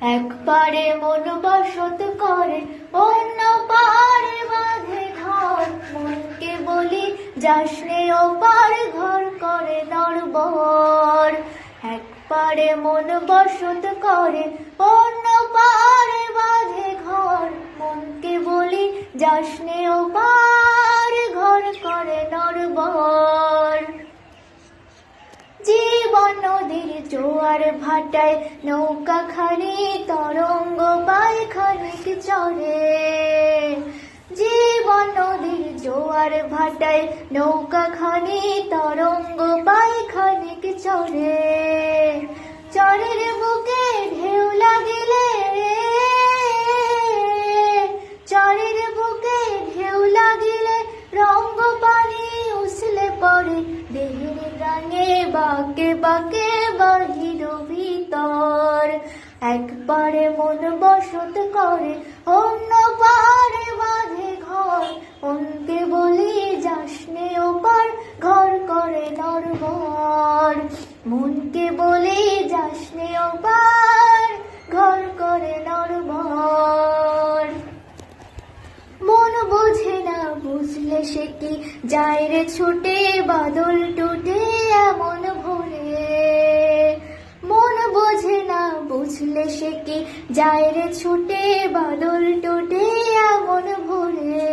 একবারে মন বসত করে অন্য পারে বাঁধে ঘর। মনকে বলি যাসনে ওপার, ঘর করে নড়বড়। একবারে মন বসত করে অন্য পারে বাঁধে ঘর। মনকে বলি যাসনে ওপার, ঘর করে নড়বড়। জীবন নদীর জোয়ার ভাটায় নৌকা খানি তরঙ্গ পায় খানিক চরে। জীবন নদীর জোয়ার ভাটায় নৌকা খানি তরঙ্গ পায় খানিক চরে। চরের বুকে ঢেউ লাগিলে, চরের বুকে ঢেউ লাগিলে রঙ্গ পানি উছলে পড়ে। দেহের রাঙে বাঁকে বাঁকে বাহির ভিতর। একবারে মন বসত করে অন্য পারে বাঁধে ঘর। মনকে বলি যাসনে ওপার, ঘর করে নড়বড়। মনকে বলি যাসনে ওপার, ঘর করে নড়বড়। মন বোঝে না বুঝলে সে কি যায় রে ছুটে বাদল টুটে এমন ভোরে। মন বোঝে না বুঝলে সে কি যায় রে ছুটে বাদল টুটে এমন ভোরে।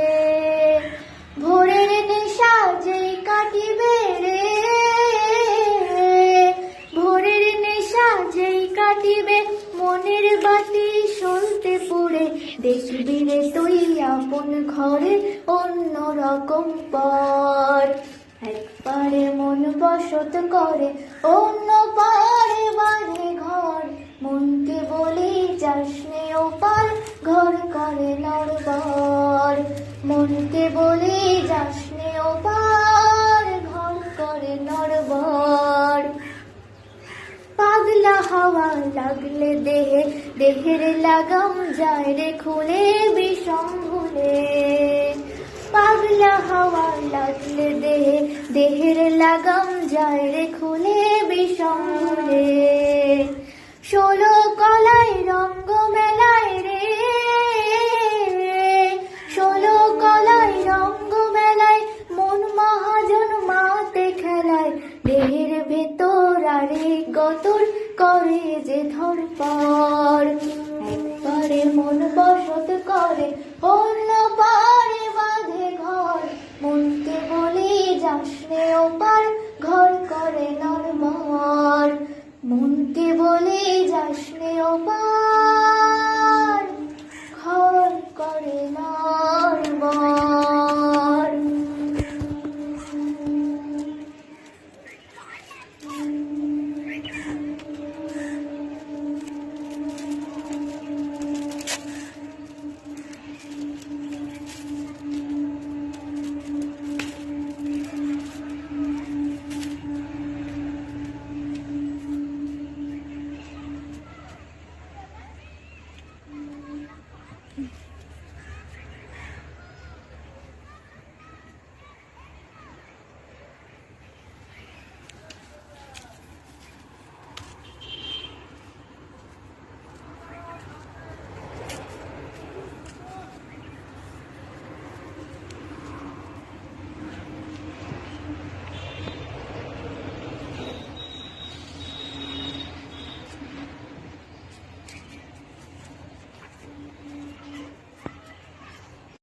ভোরের নেশা যেই কাটিবে রে, ভোরের নেশা যেই কাটিবে মনের বাতি সলতে পুড়ে। দেখবি রে তুই আপন ঘরে অন্য রকম পর। একবারে মন বসত করে অন্য পারে বাঁধে ঘর। মনকে বলি যাসনে ওপার, ঘর করে নড়বড়। মনকে বলি যাসনে ওপার, ঘর করে নড়বড়। পাগলা হাওয়া লাগলে দেহে, দেহের লাগাম যায় রে খুলে বিষম ভুলে। পাগলা হাওয়া লাগলে দেহে, দেহের লাগাম যায় রে খুলে বিষম ভুলে।